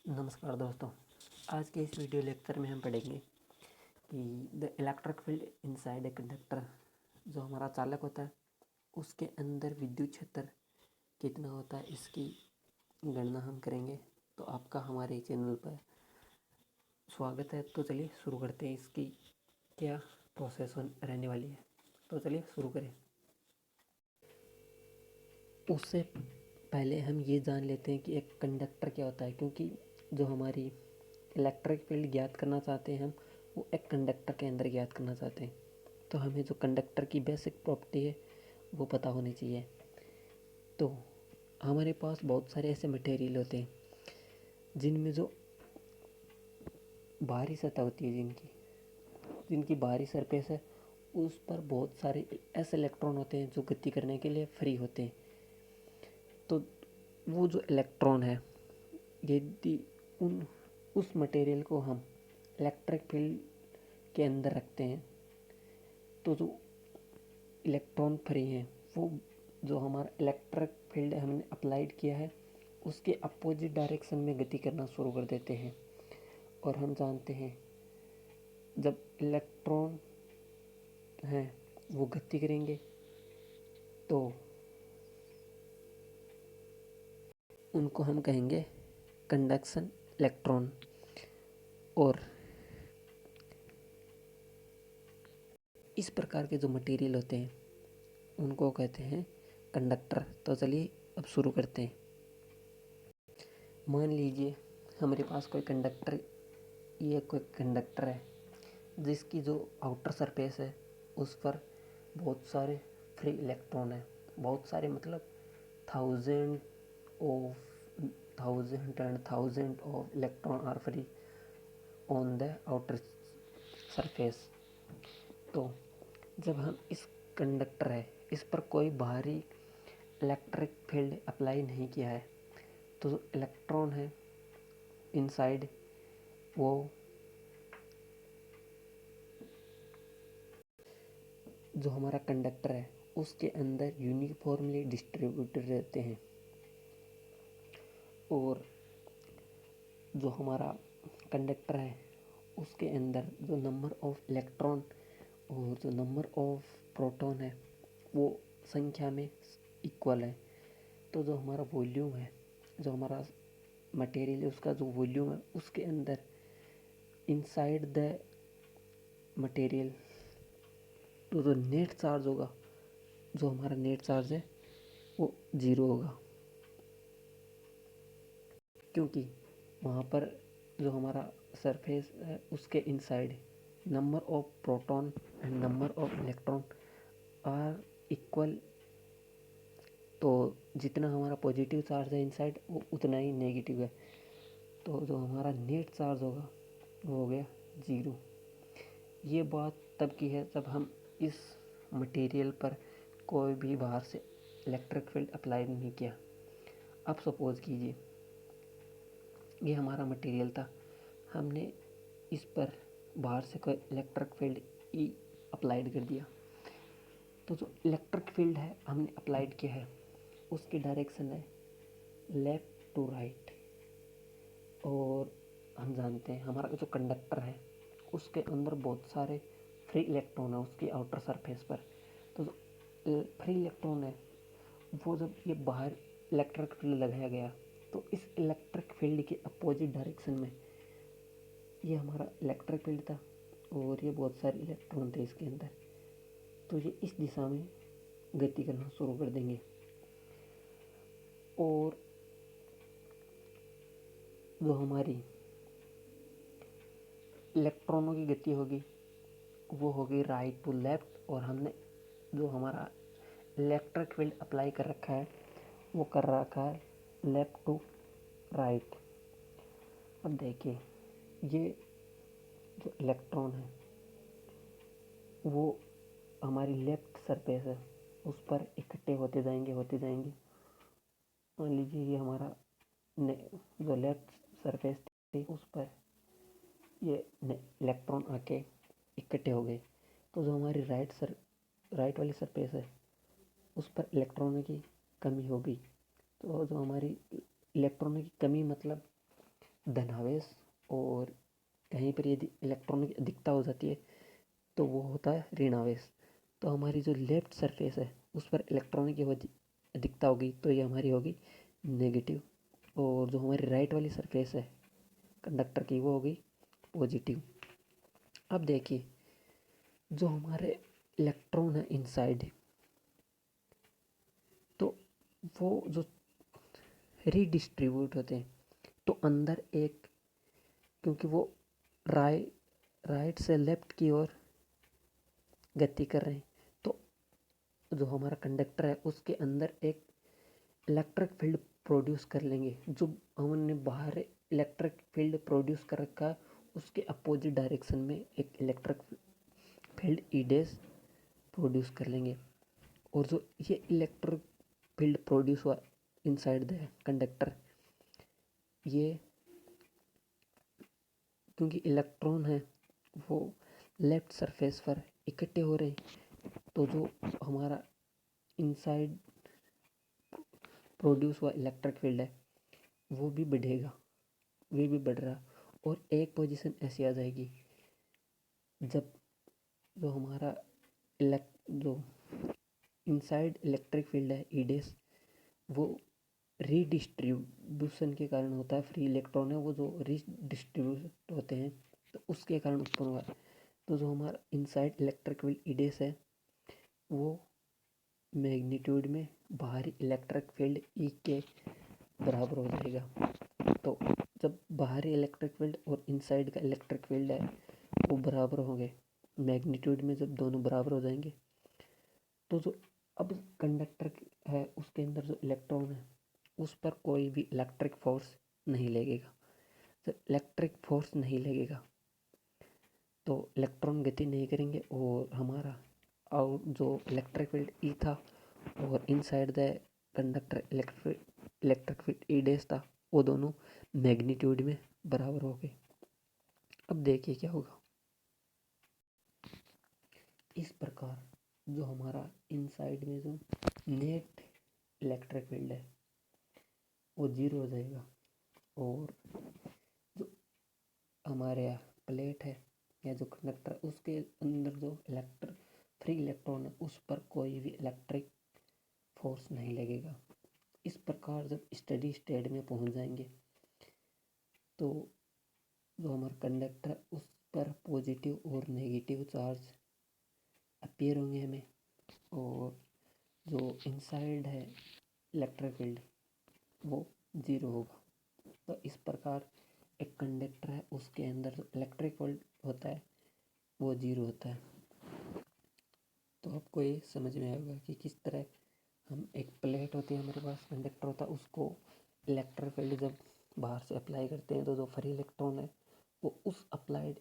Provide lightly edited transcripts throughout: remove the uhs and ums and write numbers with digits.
नमस्कार दोस्तों। आज के इस वीडियो लेक्चर में हम पढ़ेंगे कि the electric field inside a conductor. जो हमारा चालक होता है उसके अंदर विद्युत क्षेत्र कितना होता है, इसकी गणना हम करेंगे। तो आपका हमारे चैनल पर स्वागत है। तो चलिए शुरू करते हैं, इसकी क्या प्रोसेस रहने वाली है। तो चलिए शुरू करें। उससे पहले हम ये जान लेते हैं कि एक कंडक्टर क्या होता है, क्योंकि जो हमारी इलेक्ट्रिक फील्ड ज्ञात करना चाहते हैं हम, वो एक कंडक्टर के अंदर ज्ञात करना चाहते हैं। तो हमें जो कंडक्टर की बेसिक प्रॉपर्टी है वो पता होनी चाहिए। तो हमारे पास बहुत सारे ऐसे मटेरियल होते हैं जिनमें जो बाहरी सतह होती है, जिनकी बाहरी सरफेस है, उस पर बहुत सारे ऐसे इलेक्ट्रॉन होते हैं जो गति करने के लिए फ्री होते हैं। तो वो जो इलेक्ट्रॉन है, यदि उस मटेरियल को हम इलेक्ट्रिक फील्ड के अंदर रखते हैं तो जो इलेक्ट्रॉन फ्री हैं वो जो हमारा इलेक्ट्रिक फील्ड हमने अप्लाइड किया है उसके अपोजिट डायरेक्शन में गति करना शुरू कर देते हैं। और हम जानते हैं जब इलेक्ट्रॉन हैं वो गति करेंगे तो उनको हम कहेंगे कंडक्शन इलेक्ट्रॉन। और इस प्रकार के जो मटेरियल होते हैं उनको कहते हैं कंडक्टर। तो चलिए अब शुरू करते हैं। मान लीजिए हमारे पास ये कोई कंडक्टर है जिसकी जो आउटर सरफेस है उस पर बहुत सारे फ्री इलेक्ट्रॉन है। बहुत सारे मतलब thousand and thousand of electron are free on the outer surface. तो जब हम इस कंडक्टर है इस पर कोई बाहरी इलेक्ट्रिक फील्ड अप्लाई नहीं किया है तो जो इलेक्ट्रॉन है इनसाइड वो जो हमारा कंडक्टर है उसके अंदर यूनिफॉर्मली डिस्ट्रीब्यूटेड रहते हैं। और जो हमारा कंडक्टर है उसके अंदर जो नंबर ऑफ इलेक्ट्रॉन और जो नंबर ऑफ प्रोटॉन है वो संख्या में इक्वल है। तो जो हमारा वॉल्यूम है, जो हमारा मटेरियल है, उसका जो वॉल्यूम है उसके अंदर इनसाइड द मटेरियल तो जो नेट चार्ज होगा, जो हमारा नेट चार्ज है वो 0 होगा, क्योंकि वहाँ पर जो हमारा सरफेस है उसके inside number of proton and number of electron are equal. तो जितना हमारा पॉजिटिव चार्ज है इनसाइड वो उतना ही नेगेटिव है। तो जो हमारा नेट चार्ज होगा वो हो गया 0। ये बात तब की है जब हम इस मटेरियल पर कोई भी बाहर से इलेक्ट्रिक फील्ड अप्लाई नहीं किया। अब सपोज कीजिए ये हमारा मटेरियल था, हमने इस पर बाहर से कोई इलेक्ट्रिक फील्ड ई अप्लाइड कर दिया। तो जो इलेक्ट्रिक फील्ड है हमने अप्लाइड किया है उसकी डायरेक्शन है लेफ़्ट टू राइट। और हम जानते हैं हमारा जो कंडक्टर है उसके अंदर बहुत सारे फ्री इलेक्ट्रॉन है उसकी आउटर सरफेस पर। तो जो फ्री इलेक्ट्रॉन है वो जब ये बाहर इलेक्ट्रिक फील्ड लगाया गया तो इस इलेक्ट्रिक फील्ड के अपोजिट डायरेक्शन में ये हमारा इलेक्ट्रिक फील्ड था और ये बहुत सारे इलेक्ट्रॉन थे इसके अंदर। तो ये इस दिशा में गति करना शुरू कर देंगे और जो हमारी इलेक्ट्रॉनों की गति होगी वो होगी राइट टू लेफ़्ट। और हमने जो हमारा इलेक्ट्रिक फील्ड अप्लाई कर रखा है वो कर रखा है लेफ़्ट टू राइट। अब देखिए ये जो इलेक्ट्रॉन है वो हमारी लेफ़्ट सरफेस है उस पर इकट्ठे होते जाएंगे। मान लीजिए ये हमारा जो लेफ़्ट सरफेस थी उस पर ये इलेक्ट्रॉन आके इकट्ठे हो गए। तो जो हमारी राइट वाली सरफेस है उस पर इलेक्ट्रॉनों की कमी हो गई। तो जो हमारी इलेक्ट्रॉनों की कमी मतलब धनावेश, और कहीं पर यदि इलेक्ट्रॉन की अधिकता हो जाती है तो वो होता है ऋणावेश। तो हमारी जो लेफ्ट सरफेस है उस पर इलेक्ट्रॉन की अधिकता होगी तो ये हमारी होगी नेगेटिव, और जो हमारी राइट वाली सरफेस है कंडक्टर की वो होगी पॉजिटिव। अब देखिए, जो हमारे इलेक्ट्रॉन है इनसाइड, तो वो जो रीडिस्ट्रीब्यूट होते हैं, तो अंदर एक, क्योंकि वो राइट से लेफ्ट की ओर गति कर रहे हैं, तो जो हमारा कंडक्टर है उसके अंदर एक इलेक्ट्रिक फील्ड प्रोड्यूस कर लेंगे। जो हमने बाहर इलेक्ट्रिक फील्ड प्रोड्यूस कर रखा है उसके अपोजिट डायरेक्शन में एक electric field E dash produce कर लेंगे। और जो ये इलेक्ट्रिक फील्ड प्रोड्यूस हुआ इनसाइड द कंडक्टर, ये क्योंकि इलेक्ट्रॉन है वो लेफ्ट सरफेस पर इकट्ठे हो रहे हैं, तो जो हमारा इनसाइड प्रोड्यूस हुआ इलेक्ट्रिक फील्ड है वो भी बढ़ेगा, वो भी बढ़ रहा। और एक पोजीशन ऐसी आ जाएगी जब जो हमारा जो इनसाइड इलेक्ट्रिक फील्ड है ई डैश, वो रीडिस्ट्रीब्यूशन के कारण होता है। फ्री इलेक्ट्रॉन है वो जो रीडिस्ट्रीब्यूट होते हैं तो उसके कारण उत्पन्न हुआ है। तो जो हमारा inside electric field E dash है वो मैग्नीट्यूड में बाहरी इलेक्ट्रिक फील्ड ई के बराबर हो जाएगा। तो जब बाहरी इलेक्ट्रिक फील्ड और इनसाइड का इलेक्ट्रिक फील्ड है वो बराबर होंगे मैग्नीट्यूड में, जब दोनों बराबर हो जाएंगे तो जो अब कंडक्टर है उसके अंदर जो इलेक्ट्रॉन है उस पर कोई भी इलेक्ट्रिक फोर्स नहीं लगेगा। जब इलेक्ट्रिक फोर्स नहीं लगेगा तो इलेक्ट्रॉन गति नहीं करेंगे, और हमारा और जो इलेक्ट्रिक फील्ड ई था और inside the conductor electric field E dash था, वो दोनों मैग्नीट्यूड में बराबर हो गए। अब देखिए क्या होगा। इस प्रकार जो हमारा इनसाइड में जो नेट इलेक्ट्रिक फील्ड है वो जीरो हो जाएगा, और जो हमारे यहाँ प्लेट है या जो कंडक्टर उसके अंदर जो फ्री इलेक्ट्रॉन है उस पर कोई भी इलेक्ट्रिक फोर्स नहीं लगेगा। इस प्रकार जब स्टडी स्टेट में पहुंच जाएंगे तो जो हमारा कंडक्टर है उस पर पॉजिटिव और नेगेटिव चार्ज अपीयर होंगे हमें, और जो इनसाइड है इलेक्ट्रिक फील्ड वो जीरो होगा। तो इस प्रकार एक कंडक्टर है उसके अंदर जो इलेक्ट्रिक फील्ड होता है वो जीरो होता है। तो आपको ये समझ में आएगा कि किस तरह हम एक प्लेट होती है हमारे पास, कंडक्टर होता है, उसको इलेक्ट्रिक फील्ड जब बाहर से अप्लाई करते हैं तो जो फ्री इलेक्ट्रॉन है वो उस अप्लाइड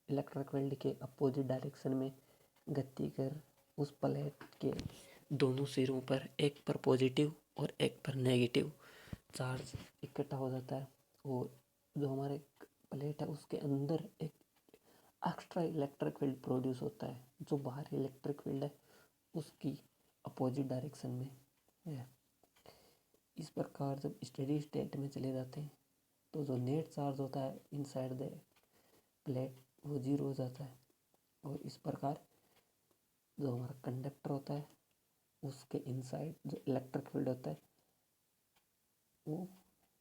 इलेक्ट्रिक फील्ड के अपोजिट डायरेक्शन में गति कर उस प्लेट के दोनों सिरों पर एक पर पॉजिटिव और एक पर नेगेटिव चार्ज इकट्ठा हो जाता है, और जो हमारे प्लेट है उसके अंदर एक एक्स्ट्रा इलेक्ट्रिक फील्ड प्रोड्यूस होता है जो बाहर इलेक्ट्रिक फील्ड है उसकी अपोजिट डायरेक्शन में है। इस प्रकार जब स्टेडी स्टेट में चले जाते हैं तो जो नेट चार्ज होता है इनसाइड द प्लेट वो जीरो हो जाता है, और इस प्रकार जो हमारा कंडक्टर होता है उसके इनसाइड जो इलेक्ट्रिक फील्ड होता है वो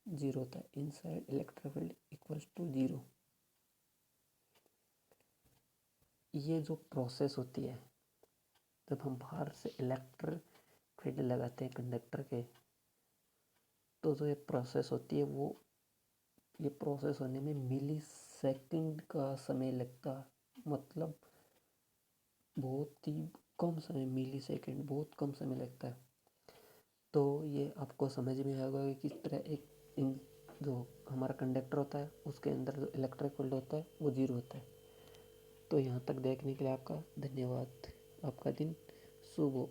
जीरो होता है। Inside electric field equals to zero. ये जो प्रोसेस होती है जब हम बाहर से इलेक्ट्रिक फील्ड लगाते हैं कंडक्टर के, तो जो ये प्रोसेस होती है वो ये प्रोसेस होने में मिली सेकंड का समय लगता है, मतलब बहुत ही कम समय, मिली सेकंड बहुत कम समय लगता है। तो ये आपको समझ में आएगा कि किस तरह एक इन जो हमारा कंडक्टर होता है उसके अंदर जो इलेक्ट्रिक फील्ड होता है वो जीरो होता है। तो यहाँ तक देखने के लिए आपका धन्यवाद। आपका दिन शुभ हो।